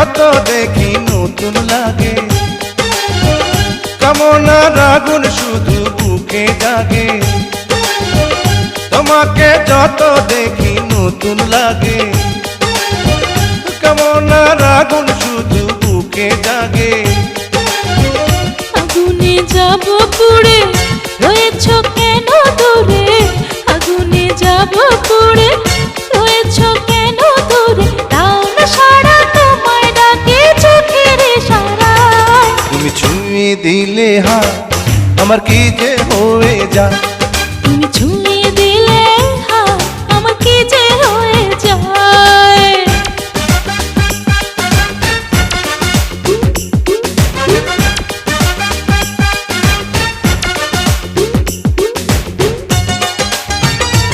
যত দেখি নতুন লাগে, কামনার আগুন শুধু বুকে জাগে। তোমাকে যত দেখি নতুন লাগে, কামনার আগুন শুধু বুকে জাগে। আগুনে যাব পুড়ে, রয়েছ কেন দূরে? আগুনে যাব পুড়ে, রয়েছ কেন দূরে? দাও না সাড়া, তোমায় ডাকে চোখের ইশারায়। তুমি ছুঁয়ে দিলে হাত, আমার কি যে হয়ে যায়।